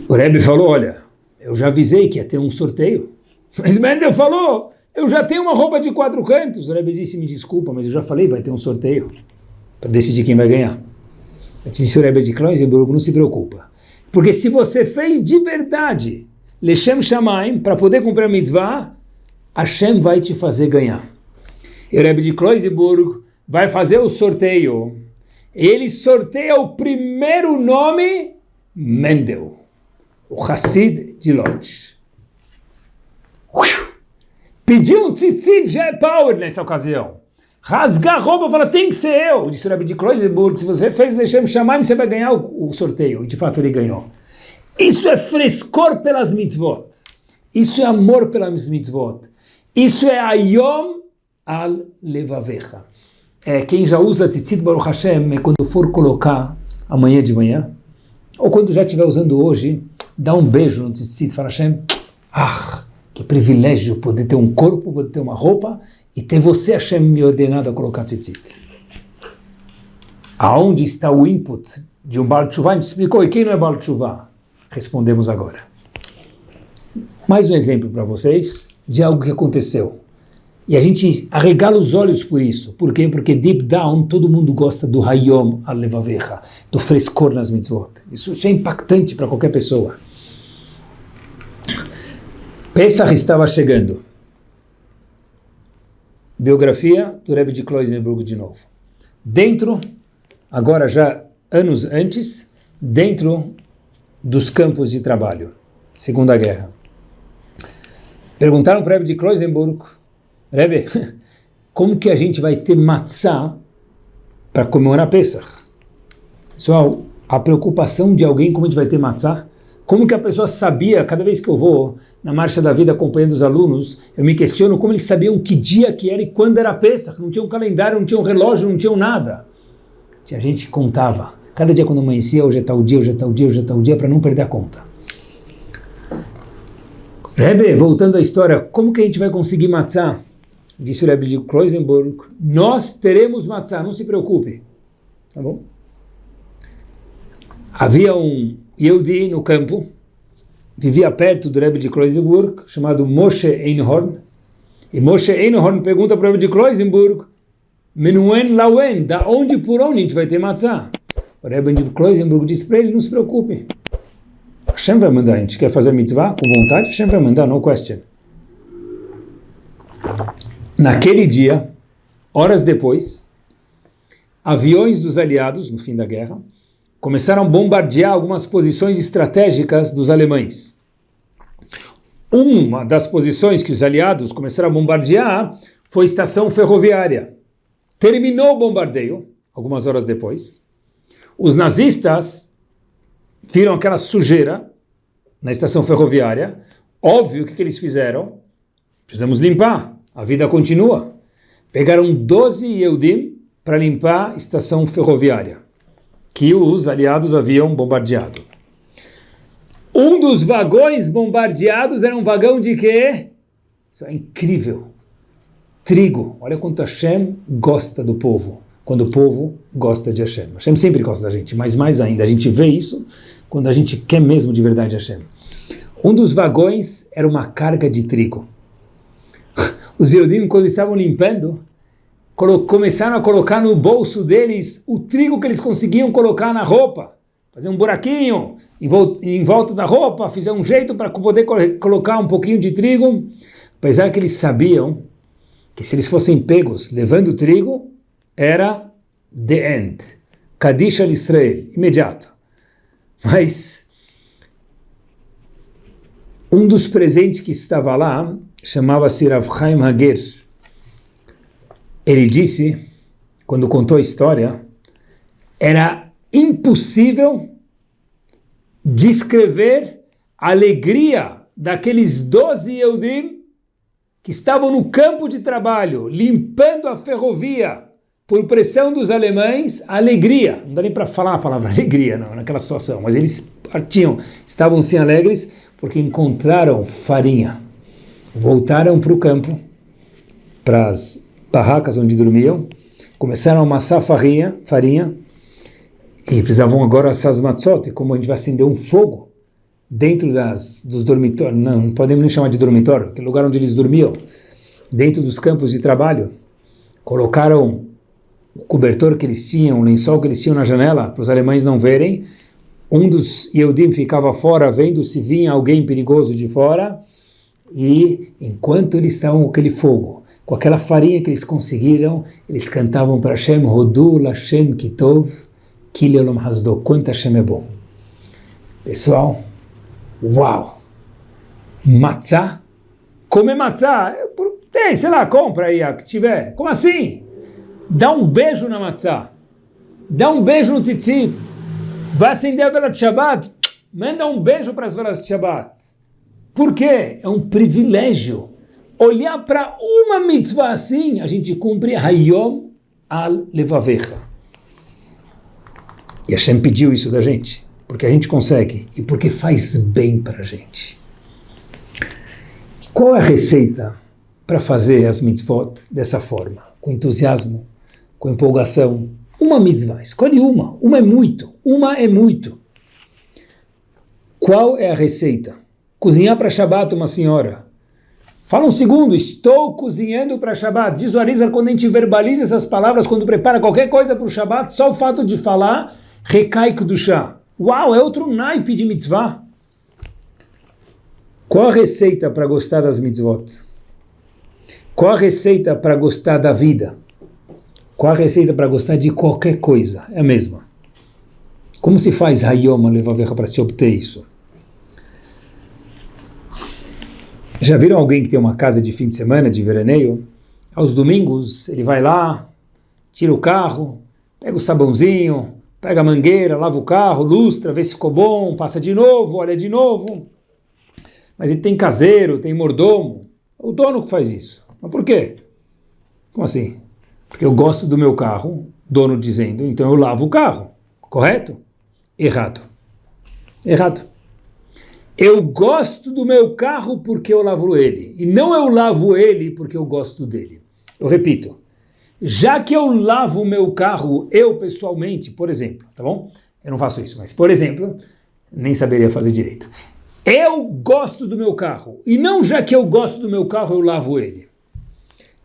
O Rebbe falou, olha, eu já avisei que ia ter um sorteio. Mas Mendel falou, eu já tenho uma roupa de 4 cantos. O Rebbe disse, me desculpa, mas eu já falei, vai ter um sorteio para decidir quem vai ganhar. Eu disse o Rebbe de Kloisenburg, não se preocupa. Porque se você fez de verdade Leshem Shamaim, para poder cumprir a mitzvah, Hashem vai te fazer ganhar. E o Rebbe de Kloisenburg vai fazer o sorteio. Ele sorteia o primeiro nome, Mendel, o Hassid de Lodz. Pediu um tzitzit, já é power nessa ocasião. Rasgar a roupa e falar, tem que ser eu. Disse o Rebbe de Kloisenburg, se você fez Leshem Shamaim, você vai ganhar o sorteio. E de fato ele ganhou. Isso é frescor pelas mitzvot. Isso é amor pelas mitzvot. Isso é ayom al levavecha. Quem já usa tzitzit Baruch Hashem, quando for colocar amanhã de manhã, ou quando já estiver usando hoje, dá um beijo no tzitzit e fala, Hashem, que privilégio poder ter um corpo, poder ter uma roupa, e ter você, Hashem, me ordenado a colocar tzitzit. Aonde está o input de um Baal Teshuvah? A gente explicou, e quem não é Baal Teshuvah? Respondemos agora. Mais um exemplo para vocês de algo que aconteceu. E a gente arregala os olhos por isso. Por quê? Porque deep down todo mundo gosta do Hayom al-Levavecha, do frescor nas mitzvot. Isso é impactante para qualquer pessoa. Pesach estava chegando. Biografia do Rebbe de Kloisenburg de novo. Dentro, agora já anos antes, dentro dos campos de trabalho, Segunda Guerra. Perguntaram para o Rebbe de Kloisenburg, Rebbe, como que a gente vai ter matzah para comemorar Pesach? Pessoal, a preocupação de alguém, como a gente vai ter matzah? Como que a pessoa sabia, cada vez que eu vou na Marcha da Vida acompanhando os alunos, eu me questiono como eles sabiam que dia que era e quando era Pesach. Não tinha um calendário, não tinha um relógio, não tinha nada. A gente contava. Cada dia quando amanhecia, hoje é tal dia, hoje é tal dia, hoje é tal dia, para não perder a conta. Rebbe, voltando à história, como que a gente vai conseguir matzah? Disse o Rebbe de Kloisenburg, nós teremos matzah, não se preocupe. Tá bom? Havia um Yehudi no campo, vivia perto do Rebbe de Kloisenburg, chamado Moshe Einhorn. E Moshe Einhorn pergunta para o Rebbe de Kloisenburg, Menuen Lauen, da onde por onde a gente vai ter matzah? O Rebbe de Kloisenburg disse para ele, não se preocupe. Hashem vai mandar, a gente quer fazer mitzvah com vontade, Hashem vai mandar, no question. Naquele dia, horas depois, aviões dos aliados, no fim da guerra, começaram a bombardear algumas posições estratégicas dos alemães. Uma das posições que os aliados começaram a bombardear foi a estação ferroviária. Terminou o bombardeio, algumas horas depois. Os nazistas viram aquela sujeira na estação ferroviária. Óbvio, o que eles fizeram? Precisamos limpar, a vida continua. Pegaram 12 Yehudim para limpar a estação ferroviária, que os aliados haviam bombardeado. Um dos vagões bombardeados era um vagão de quê? Isso é incrível. Trigo. Olha quanto Hashem gosta do povo. Quando o povo gosta de Hashem. Hashem sempre gosta da gente, mas mais ainda, a gente vê isso quando a gente quer mesmo de verdade Hashem. Um dos vagões era uma carga de trigo. Os Yehudim, quando estavam limpando, começaram a colocar no bolso deles o trigo que eles conseguiam colocar na roupa. Fazer um buraquinho em volta da roupa, fizer um jeito para poder colocar um pouquinho de trigo. Apesar que eles sabiam que se eles fossem pegos levando trigo, era the end. Kadish al Israel, imediato. Mas um dos presentes que estava lá chamava-se Rav Chaim Hager. Ele disse, quando contou a história, era impossível descrever a alegria daqueles 12 Yehudim que estavam no campo de trabalho, limpando a ferrovia por pressão dos alemães, a alegria. Não dá nem para falar a palavra alegria não, naquela situação, mas eles estavam sim alegres porque encontraram farinha. Voltaram para o campo, para as barracas onde dormiam, começaram a amassar farinha, e precisavam agora assar as matzot, e como a gente vai acender um fogo dentro dos dormitórios, não podemos nem chamar de dormitório, aquele lugar onde eles dormiam, dentro dos campos de trabalho, colocaram o cobertor que eles tinham, o lençol que eles tinham na janela, para os alemães não verem. Um dos Yehudim ficava fora, vendo se vinha alguém perigoso de fora, e enquanto eles estavam com aquele fogo, com aquela farinha que eles conseguiram, eles cantavam para Hashem, Hodu Lashem Kitov, Kili Olam Hasdo, quanto Hashem é bom. Pessoal, uau! Matzah? Comer matzah? Tem, sei lá, compra aí a que tiver. Como assim? Dá um beijo na matzah. Dá um beijo no tzitzit. Vai acender a vela de Shabbat. Manda um beijo para as velas de Shabbat. Por quê? É um privilégio. Olhar para uma mitzvah assim, a gente cumpre Hayom al Levavecha. E Hashem pediu isso da gente, porque a gente consegue e porque faz bem para a gente. Qual é a receita para fazer as mitzvot dessa forma? Com entusiasmo, com empolgação. Uma mitzvah, escolhe uma é muito. Qual é a receita? Cozinhar para Shabbat uma senhora. Fala um segundo, estou cozinhando para Shabbat. Visualiza quando a gente verbaliza essas palavras, quando prepara qualquer coisa para o Shabbat, só o fato de falar recai Kedushá. Uau, é outro naipe de mitzvah. Qual a receita para gostar das mitzvot? Qual a receita para gostar da vida? Qual a receita para gostar de qualquer coisa? É a mesma. Como se faz Hayom Levavecha para se obter isso? Já viram alguém que tem uma casa de fim de semana, de veraneio? Aos domingos, ele vai lá, tira o carro, pega o sabãozinho, pega a mangueira, lava o carro, lustra, vê se ficou bom, passa de novo, olha de novo. Mas ele tem caseiro, tem mordomo. É o dono que faz isso. Mas por quê? Como assim? Porque eu gosto do meu carro, dono dizendo, então eu lavo o carro. Correto? Errado. Eu gosto do meu carro porque eu lavo ele. E não eu lavo ele porque eu gosto dele. Eu repito. Já que eu lavo o meu carro, eu pessoalmente, por exemplo, tá bom? Eu não faço isso, mas por exemplo, nem saberia fazer direito. Eu gosto do meu carro. E não já que eu gosto do meu carro, eu lavo ele.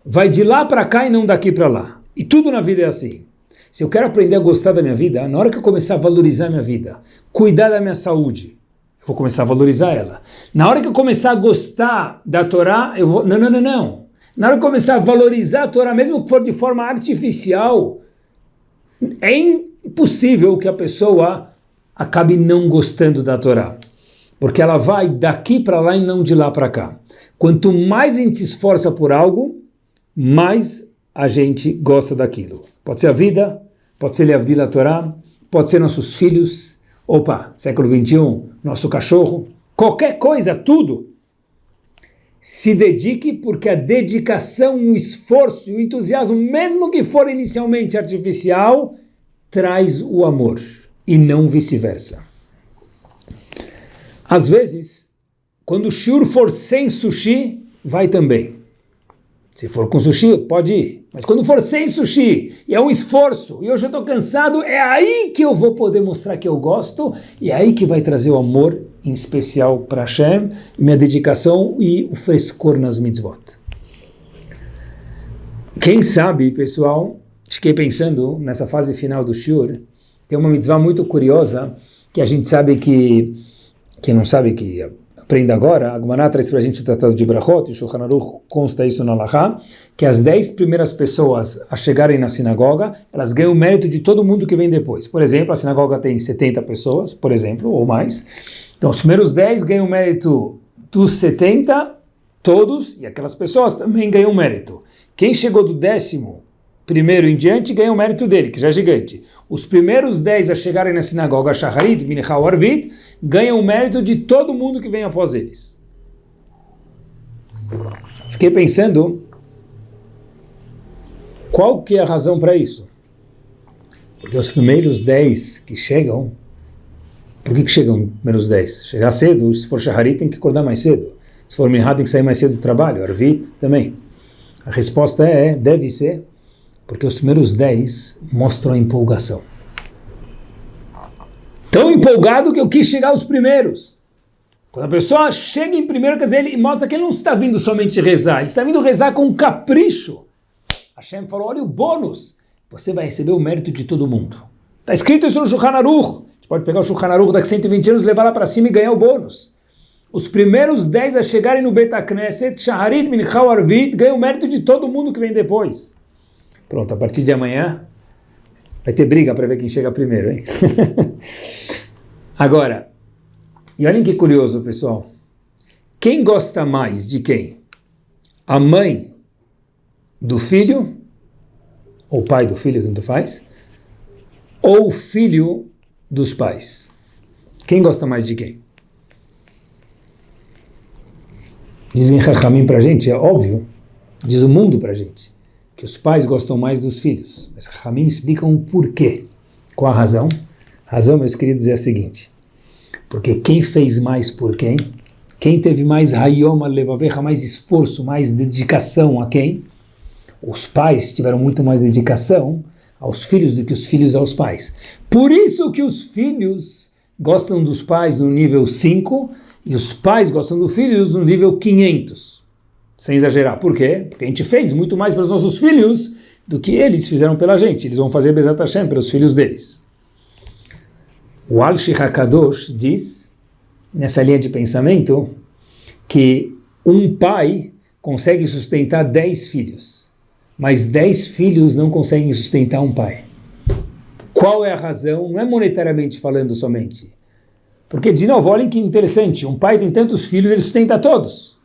Vai de lá para cá e não daqui para lá. E tudo na vida é assim. Se eu quero aprender a gostar da minha vida, na hora que eu começar a valorizar a minha vida, cuidar da minha saúde, eu vou começar a valorizar ela. Na hora que eu começar a gostar da Torá, eu vou... Não. Na hora que eu começar a valorizar a Torá, mesmo que for de forma artificial, é possível que a pessoa acabe não gostando da Torá, porque ela vai daqui para lá e não de lá para cá. Quanto mais a gente se esforça por algo, mais a gente gosta daquilo. Pode ser a vida, pode ser Leavdil a Torá, pode ser nossos filhos, século XXI, nosso cachorro, qualquer coisa, tudo. Se dedique, porque a dedicação, o esforço e o entusiasmo, mesmo que for inicialmente artificial, traz o amor e não vice-versa. Às vezes, quando o shiur for sem sushi, vai também. Se for com sushi, pode ir. Mas quando for sem sushi, e é um esforço, e hoje eu estou cansado, é aí que eu vou poder mostrar que eu gosto, e é aí que vai trazer o amor, em especial para Hashem, minha dedicação e o frescor nas mitzvot. Quem sabe, pessoal, fiquei pensando, nessa fase final do shiur, tem uma mitzvah muito curiosa, que a gente sabe que, quem não sabe que aprenda agora, a Gemara traz para a gente o Tratado de Brachot, e o Shulchan Aruch consta isso na Halachá, que as 10 primeiras pessoas a chegarem na sinagoga, elas ganham o mérito de todo mundo que vem depois. Por exemplo, a sinagoga tem 70 pessoas, por exemplo, ou mais. Então, os primeiros 10 ganham o mérito dos 70, todos, e aquelas pessoas também ganham mérito. Quem chegou do 10º em diante ganha o mérito dele, que já é gigante. Os primeiros 10 a chegarem na sinagoga, Shacharit, Mincha ou Arvit, ganham o mérito de todo mundo que vem após eles. Fiquei pensando, qual que é a razão para isso? Porque os primeiros 10 que chegam, por que chegam os primeiros 10? Chegar cedo, se for Shacharit tem que acordar mais cedo. Se for Mincha tem que sair mais cedo do trabalho, Arvit também. A resposta deve ser, porque os primeiros 10 mostram a empolgação. Tão empolgado que eu quis chegar aos primeiros. Quando a pessoa chega em primeiro, quer dizer, ele mostra que ele não está vindo somente rezar, ele está vindo rezar com capricho. Hashem falou, olha o bônus, você vai receber o mérito de todo mundo. Está escrito isso no Shulchan Aruch. A gente pode pegar o Shulchan Aruch daqui 120 anos, levar lá para cima e ganhar o bônus. Os primeiros 10 a chegarem no Bet HaKnesset, Shaharit, Mincha ou Arvit, ganham o mérito de todo mundo que vem depois. Pronto, a partir de amanhã vai ter briga para ver quem chega primeiro, hein? Agora, e olhem que curioso, pessoal. Quem gosta mais de quem? A mãe do filho, ou o pai do filho, tanto faz, ou o filho dos pais? Quem gosta mais de quem? Dizem Chachamim para a gente, é óbvio, diz o mundo para a gente, que os pais gostam mais dos filhos. Mas Chachamim explicam o porquê. Qual a razão? A razão, meus queridos, é a seguinte. Porque quem fez mais por quem? Quem teve mais hayom levavecha, mais esforço, mais dedicação a quem? Os pais tiveram muito mais dedicação aos filhos do que os filhos aos pais. Por isso que os filhos gostam dos pais no nível 5 e os pais gostam dos filhos no nível 500. Sem exagerar. Por quê? Porque a gente fez muito mais para os nossos filhos do que eles fizeram pela gente. Eles vão fazer Bezat Hashem para os filhos deles. O Al-Shich HaKadosh diz, nessa linha de pensamento, que um pai consegue sustentar 10 filhos, mas 10 filhos não conseguem sustentar um pai. Qual é a razão? Não é monetariamente falando somente. Porque, de novo, olhem que interessante, um pai tem tantos filhos, ele sustenta todos.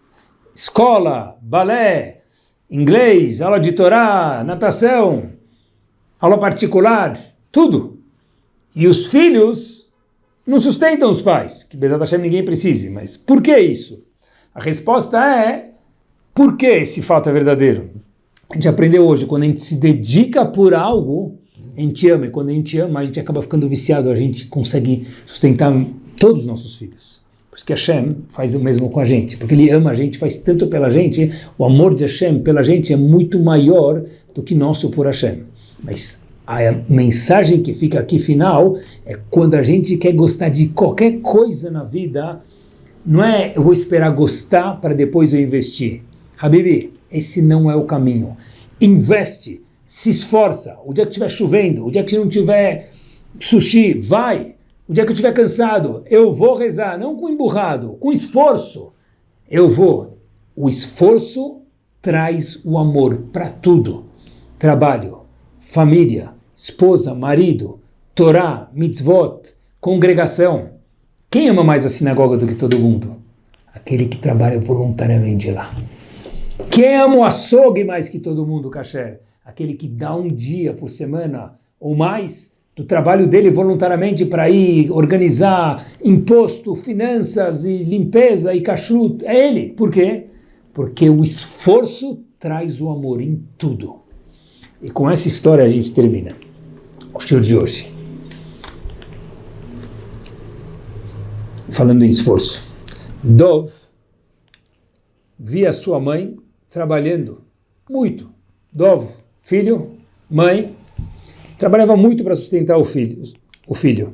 Escola, balé, inglês, aula de Torá, natação, aula particular, tudo. E os filhos não sustentam os pais, que Bezat Hashem ninguém precise, mas por que isso? A resposta é, por que esse fato é verdadeiro? A gente aprendeu hoje, quando a gente se dedica por algo, a gente ama, e quando a gente ama, a gente acaba ficando viciado, a gente consegue sustentar todos os nossos filhos. Por isso que Hashem faz o mesmo com a gente, porque Ele ama a gente, faz tanto pela gente, o amor de Hashem pela gente é muito maior do que nosso por Hashem. Mas a mensagem que fica aqui final é quando a gente quer gostar de qualquer coisa na vida, não é eu vou esperar gostar para depois eu investir. Habibi, esse não é o caminho. Investe, se esforça, o dia que estiver chovendo, o dia que não tiver sushi, vai. O dia que eu estiver cansado, eu vou rezar, não com emburrado, com esforço. Eu vou. O esforço traz o amor para tudo. Trabalho, família, esposa, marido, Torá, mitzvot, congregação. Quem ama mais a sinagoga do que todo mundo? Aquele que trabalha voluntariamente lá. Quem ama o açougue mais que todo mundo, kasher? Aquele que dá um dia por semana ou mais do trabalho dele voluntariamente para ir organizar imposto, finanças e limpeza e kashrut. É ele. Por quê? Porque o esforço traz o amor em tudo. E com essa história a gente termina o show de hoje. Falando em esforço. Dov via sua mãe trabalhando muito. Dov, filho, mãe, trabalhava muito para sustentar o filho.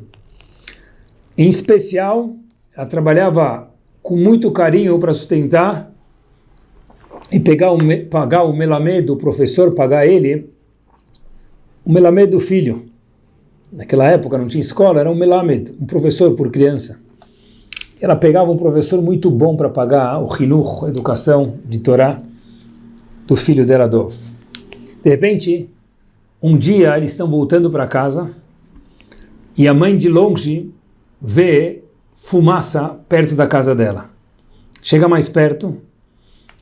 Em especial, ela trabalhava com muito carinho para sustentar e pagar o melamed, o professor, pagar ele, o melamed do filho. Naquela época não tinha escola, era um melamed, um professor por criança. Ela pegava um professor muito bom para pagar o chinuch, a educação de Torá, do filho dela, Dov. De repente, um dia eles estão voltando para casa e a mãe de longe vê fumaça perto da casa dela. Chega mais perto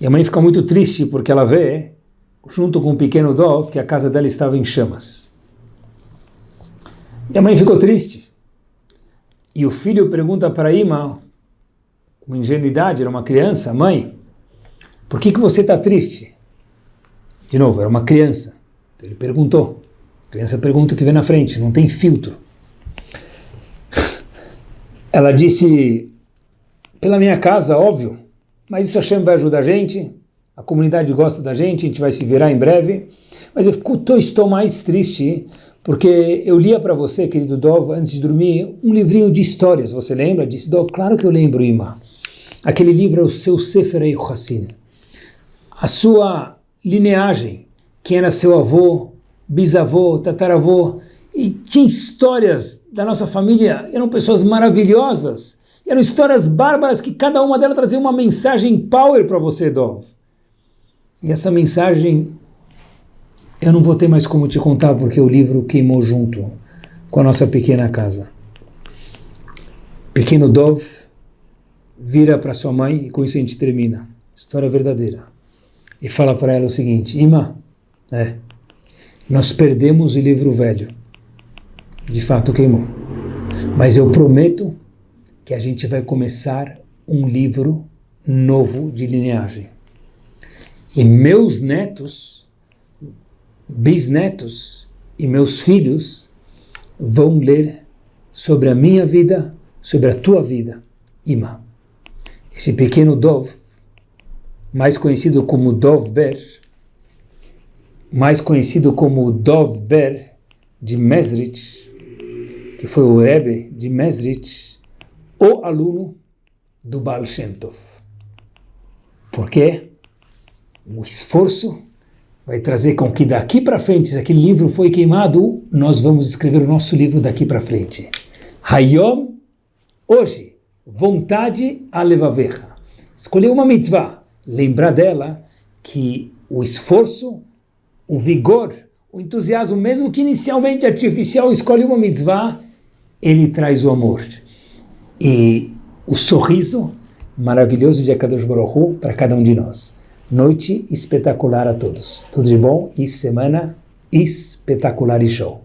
e a mãe fica muito triste porque ela vê, junto com o pequeno Dov, que a casa dela estava em chamas. E a mãe ficou triste. E o filho pergunta para a Ima, com ingenuidade, era uma criança, mãe, por que você está triste? De novo, era uma criança. Então ele perguntou. A criança pergunta o que vem na frente, não tem filtro. Ela disse, pela minha casa, óbvio, mas isso Hashem vai ajudar a gente, a comunidade gosta da gente, a gente vai se virar em breve, mas estou mais triste porque eu lia para você, querido Dov, antes de dormir, um livrinho de histórias, você lembra? Disse Dov, claro que eu lembro, Ima. Aquele livro é o seu Sefer Yochassin. A sua lineagem, quem era seu avô, bisavô, tataravô, e tinha histórias da nossa família, eram pessoas maravilhosas, eram histórias bárbaras que cada uma delas trazia uma mensagem power para você, Dov. E essa mensagem eu não vou ter mais como te contar porque o livro queimou junto com a nossa pequena casa. Pequeno Dov vira para sua mãe e com isso a gente termina. História verdadeira. E fala para ela o seguinte, Ima, nós perdemos o livro velho. De fato queimou. Mas eu prometo que a gente vai começar um livro novo de lineagem. E meus netos, bisnetos e meus filhos vão ler sobre a minha vida, sobre a tua vida, Ima. Esse pequeno Dov, mais conhecido como Dov Ber, mais conhecido como Dov Ber de Mezrich, que foi o Rebbe de Mezrich, o aluno do Baal Shem Tov. Por quê? O esforço vai trazer com que daqui para frente, se aquele livro foi queimado, nós vamos escrever o nosso livro daqui para frente. Hayom, hoje, vontade alevavecha. Escolher uma mitzvah, lembrar dela que o esforço, o vigor, o entusiasmo, mesmo que inicialmente artificial, escolhe uma mitzvah, ele traz o amor. E o sorriso maravilhoso de Akadosh Baruch Hu para cada um de nós. Noite espetacular a todos. Tudo de bom e semana espetacular e show.